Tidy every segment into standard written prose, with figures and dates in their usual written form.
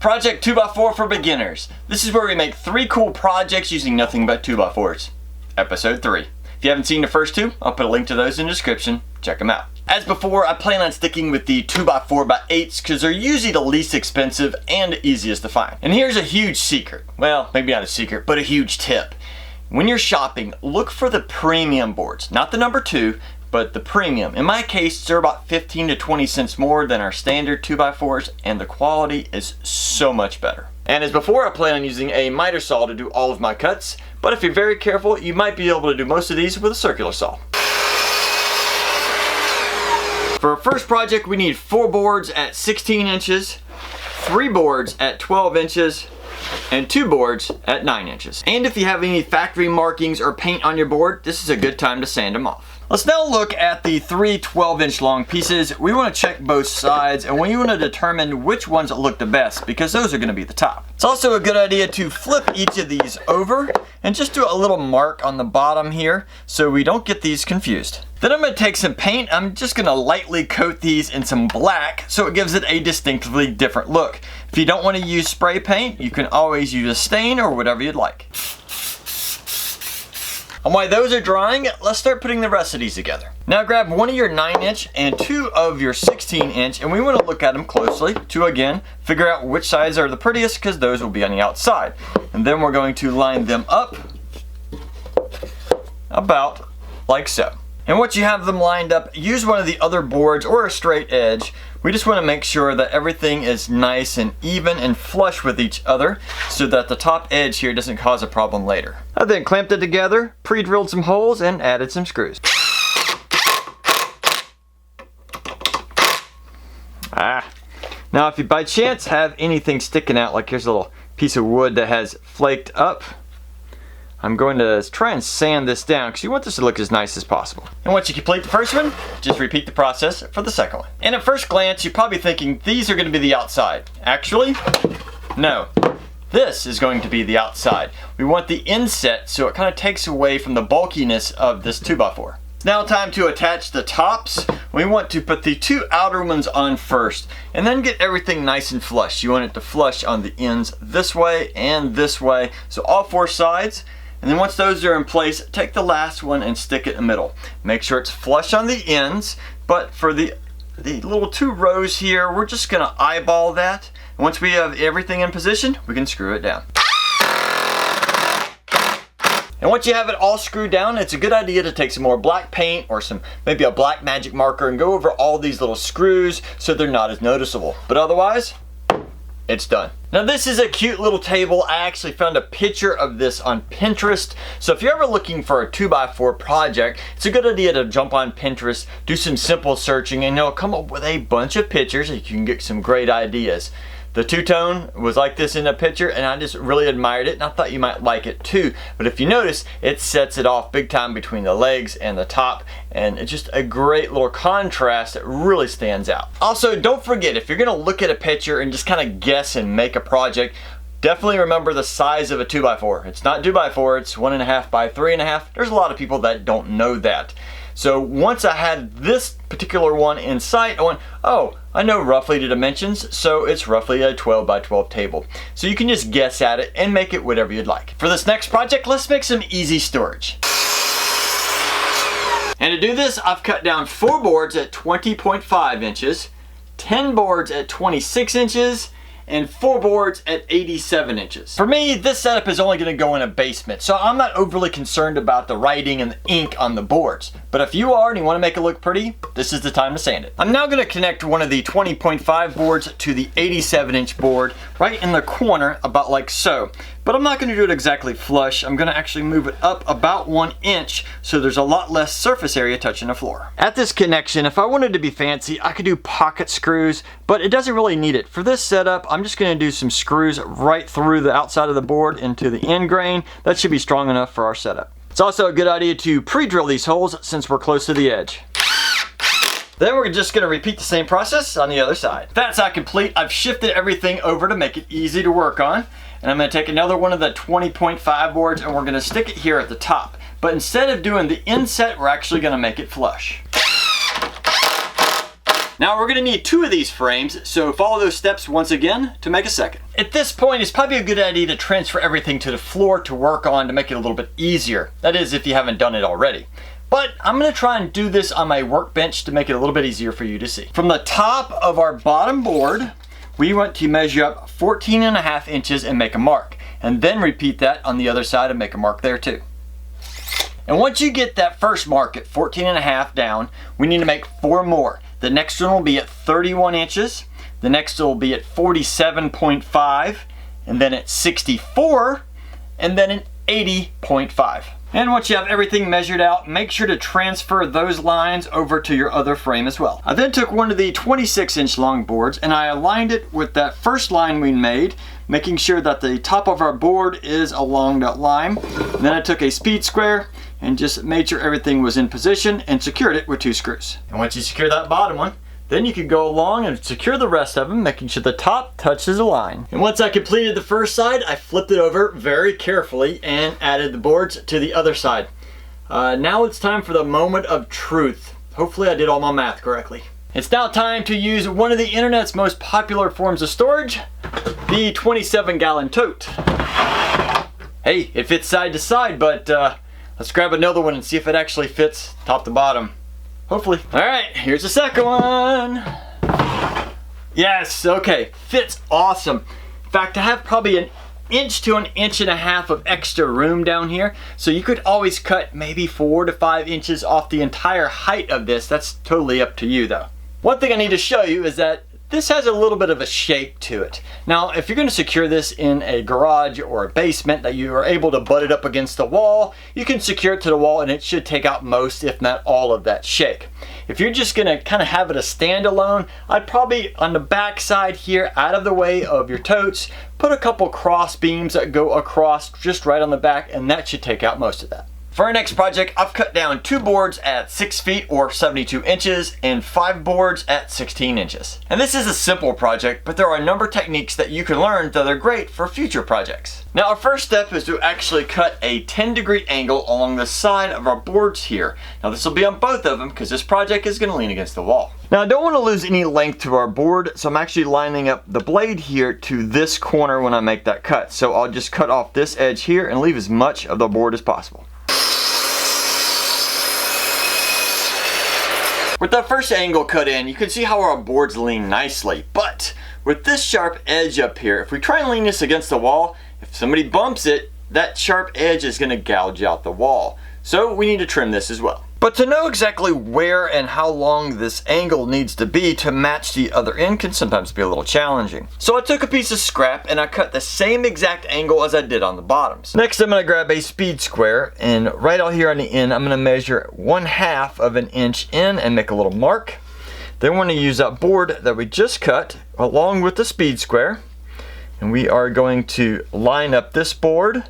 Project 2x4 for beginners. This is where we make 3 cool projects using nothing but 2x4s. Episode 3. If you haven't seen the first 2, I'll put a link to those in the description. Check them out. As before, I plan on sticking with the 2x4x8s because they're usually the least expensive and easiest to find. And here's a huge secret. Well, maybe not a secret, but a huge tip. When you're shopping, look for the premium boards. Not the number 2, but the premium. In my case, they're about 15 to 20 cents more than our standard 2x4s, and the quality is so much better. And as before, I plan on using a miter saw to do all of my cuts, but if you're very careful, you might be able to do most of these with a circular saw. For our first project, we need 4 boards at 16 inches, 3 boards at 12 inches, and 2 boards at 9 inches. And if you have any factory markings or paint on your board, this is a good time to sand them off. Let's now look at the 3 12-inch long pieces. We want to check both sides, and we want to determine which ones look the best because those are going to be the top. It's also a good idea to flip each of these over and just do a little mark on the bottom here so we don't get these confused. Then I'm going to take some paint. I'm just going to lightly coat these in some black so it gives it a distinctly different look. If you don't want to use spray paint, you can always use a stain or whatever you'd like. And while those are drying, let's start putting the rest of these together. Now grab one of your 9-inch and 2 of your 16-inch, and we want to look at them closely to, again, figure out which sides are the prettiest because those will be on the outside. And then we're going to line them up about like so. And once you have them lined up, use one of the other boards or a straight edge. We just want to make sure that everything is nice and even and flush with each other so that the top edge here doesn't cause a problem later. I then clamped it together, pre-drilled some holes, and added some screws. Now if you by chance have anything sticking out, like here's a little piece of wood that has flaked up, I'm going to try and sand this down because you want this to look as nice as possible. And once you complete the first one, just repeat the process for the second one. And at first glance, you're probably thinking these are going to be the outside. Actually, no. This is going to be the outside. We want the inset so it kind of takes away from the bulkiness of this 2x4. It's now time to attach the tops. We want to put the 2 outer ones on first and then get everything nice and flush. You want it to flush on the ends this way and this way, so all 4 sides. And then once those are in place, take the last one and stick it in the middle. Make sure it's flush on the ends, but for the little 2 rows here, we're just gonna eyeball that. And once we have everything in position, we can screw it down. And once you have it all screwed down, it's a good idea to take some more black paint or maybe a black magic marker and go over all these little screws so they're not as noticeable. But otherwise, it's done. Now this is a cute little table. I actually found a picture of this on Pinterest. So if you're ever looking for a 2x4 project, it's a good idea to jump on Pinterest, do some simple searching, and you'll come up with a bunch of pictures and you can get some great ideas. The two-tone was like this in a picture and I just really admired it and I thought you might like it too. But if you notice, it sets it off big time between the legs and the top, and it's just a great little contrast that really stands out. Also, don't forget, if you're gonna look at a picture and just kind of guess and make a project, definitely remember the size of a 2x4. It's not 2x4, it's 1.5 by 3.5. There's a lot of people that don't know that. So once I had this particular one in sight, I went, oh, I know roughly the dimensions, so it's roughly a 12 by 12 table. So you can just guess at it and make it whatever you'd like. For this next project, let's make some easy storage. And to do this, I've cut down 4 boards at 20.5 inches, 10 boards at 26 inches, and 4 boards at 87 inches. For me, this setup is only gonna go in a basement, so I'm not overly concerned about the writing and the ink on the boards. But if you are and you wanna make it look pretty, this is the time to sand it. I'm now gonna connect one of the 20.5 boards to the 87-inch board right in the corner, about like so. But I'm not gonna do it exactly flush. I'm gonna actually move it up about 1 inch so there's a lot less surface area touching the floor. At this connection, if I wanted to be fancy, I could do pocket screws, but it doesn't really need it. For this setup, I'm just gonna do some screws right through the outside of the board into the end grain. That should be strong enough for our setup. It's also a good idea to pre-drill these holes since we're close to the edge. Then we're just gonna repeat the same process on the other side. That's not complete. I've shifted everything over to make it easy to work on. And I'm gonna take another one of the 20.5 boards and we're gonna stick it here at the top. But instead of doing the inset, we're actually gonna make it flush. Now we're going to need 2 of these frames, so follow those steps once again to make a second. At this point, it's probably a good idea to transfer everything to the floor to work on to make it a little bit easier. That is, if you haven't done it already. But I'm going to try and do this on my workbench to make it a little bit easier for you to see. From the top of our bottom board, we want to measure up 14.5 inches and make a mark. And then repeat that on the other side and make a mark there too. And once you get that first mark at 14.5 down, we need to make 4 more. The next one will be at 31 inches. The next will be at 47.5, and then at 64, and then at 80.5. And once you have everything measured out, make sure to transfer those lines over to your other frame as well. I then took one of the 26-inch long boards and I aligned it with that first line we made, making sure that the top of our board is along that line. And then I took a speed square and just made sure everything was in position and secured it with 2 screws. And once you secure that bottom one, then you can go along and secure the rest of them, making sure the top touches the line. And once I completed the first side, I flipped it over very carefully and added the boards to the other side. Now it's time for the moment of truth. Hopefully I did all my math correctly. It's now time to use one of the internet's most popular forms of storage, the 27-gallon tote. Hey, it fits side to side, but let's grab another one and see if it actually fits top to bottom. Hopefully. All right, here's the second one. Yes, okay, fits awesome. In fact, I have probably 1 inch to 1.5 inches of extra room down here, so you could always cut maybe 4 to 5 inches off the entire height of this. That's totally up to you though. One thing I need to show you is that this has a little bit of a shape to it. Now, if you're going to secure this in a garage or a basement that you are able to butt it up against the wall, you can secure it to the wall and it should take out most, if not all, of that shake. If you're just going to kind of have it a standalone, I'd probably, on the back side here, out of the way of your totes, put a couple cross beams that go across just right on the back, and that should take out most of that. For our next project, I've cut down 2 boards at 6 feet or 72 inches and 5 boards at 16 inches. And this is a simple project, but there are a number of techniques that you can learn that are great for future projects. Now our first step is to actually cut a 10-degree angle along the side of our boards here. Now this will be on both of them because this project is going to lean against the wall. Now I don't want to lose any length to our board, so I'm actually lining up the blade here to this corner when I make that cut. So I'll just cut off this edge here and leave as much of the board as possible. With that first angle cut in, you can see how our boards lean nicely, but with this sharp edge up here, if we try and lean this against the wall, if somebody bumps it, that sharp edge is going to gouge out the wall. So we need to trim this as well. But to know exactly where and how long this angle needs to be to match the other end can sometimes be a little challenging. So I took a piece of scrap and I cut the same exact angle as I did on the bottoms. Next I'm going to grab a speed square, and right out here on the end I'm going to measure 1/2 of an inch in and make a little mark. Then we're going to use that board that we just cut along with the speed square, and we are going to line up this board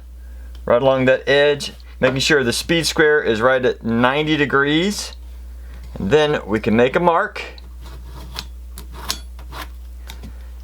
right along that edge, making sure the speed square is right at 90 degrees. And then we can make a mark.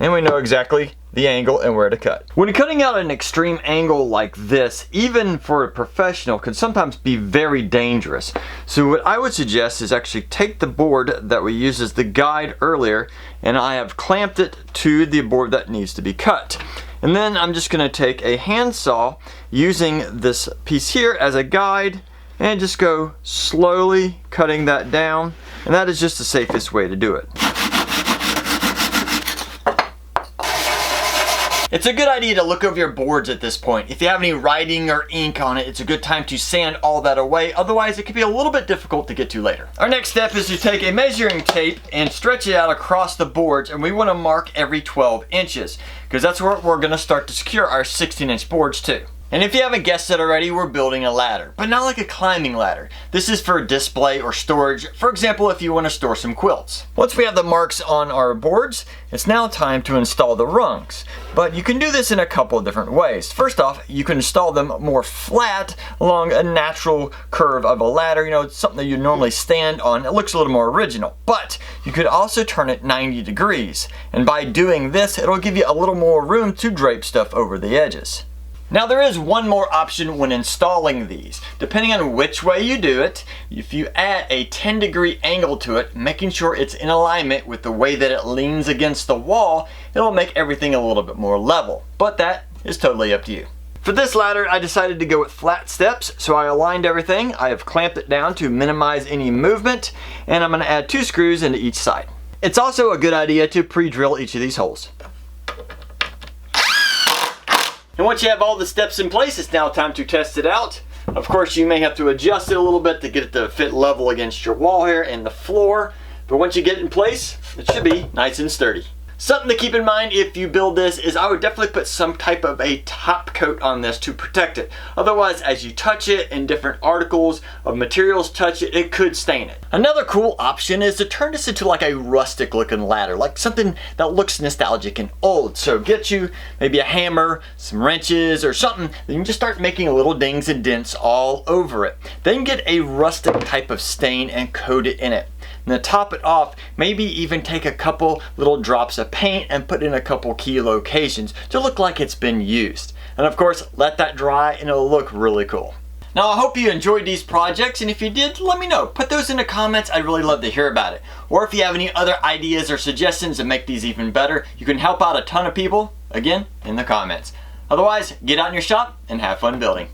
And we know exactly the angle and where to cut. When cutting out an extreme angle like this, even for a professional, can sometimes be very dangerous. So what I would suggest is actually take the board that we used as the guide earlier, and I have clamped it to the board that needs to be cut. And then I'm just going to take a handsaw using this piece here as a guide and just go slowly cutting that down, and that is just the safest way to do it. It's a good idea to look over your boards at this point. If you have any writing or ink on it, it's a good time to sand all that away. Otherwise, it can be a little bit difficult to get to later. Our next step is to take a measuring tape and stretch it out across the boards, and we want to mark every 12 inches because that's where we're going to start to secure our 16-inch boards to. And if you haven't guessed it already, we're building a ladder, but not like a climbing ladder. This is for display or storage. For example, if you want to store some quilts. Once we have the marks on our boards, it's now time to install the rungs. But you can do this in a couple of different ways. First off, you can install them more flat along a natural curve of a ladder. You know, it's something that you normally stand on. It looks a little more original. But you could also turn it 90 degrees. And by doing this, it'll give you a little more room to drape stuff over the edges. Now there is one more option when installing these. Depending on which way you do it, if you add a 10-degree angle to it, making sure it's in alignment with the way that it leans against the wall, it'll make everything a little bit more level. But that is totally up to you. For this ladder, I decided to go with flat steps, so I aligned everything. I have clamped it down to minimize any movement, and I'm going to add 2 screws into each side. It's also a good idea to pre-drill each of these holes. And once you have all the steps in place, it's now time to test it out. Of course, you may have to adjust it a little bit to get it to fit level against your wall here and the floor. But once you get it in place, it should be nice and sturdy. Something to keep in mind if you build this is I would definitely put some type of a top coat on this to protect it. Otherwise, as you touch it and different articles of materials touch it, it could stain it. Another cool option is to turn this into like a rustic looking ladder, like something that looks nostalgic and old. So get you maybe a hammer, some wrenches or something, then you can just start making little dings and dents all over it. Then get a rustic type of stain and coat it in it. And to top it off, maybe even take a couple little drops of paint and put in a couple key locations to look like it's been used. And of course, let that dry and it'll look really cool. Now I hope you enjoyed these projects, and if you did, let me know. Put those in the comments, I'd really love to hear about it. Or if you have any other ideas or suggestions to make these even better, you can help out a ton of people, again, in the comments. Otherwise, get out in your shop and have fun building.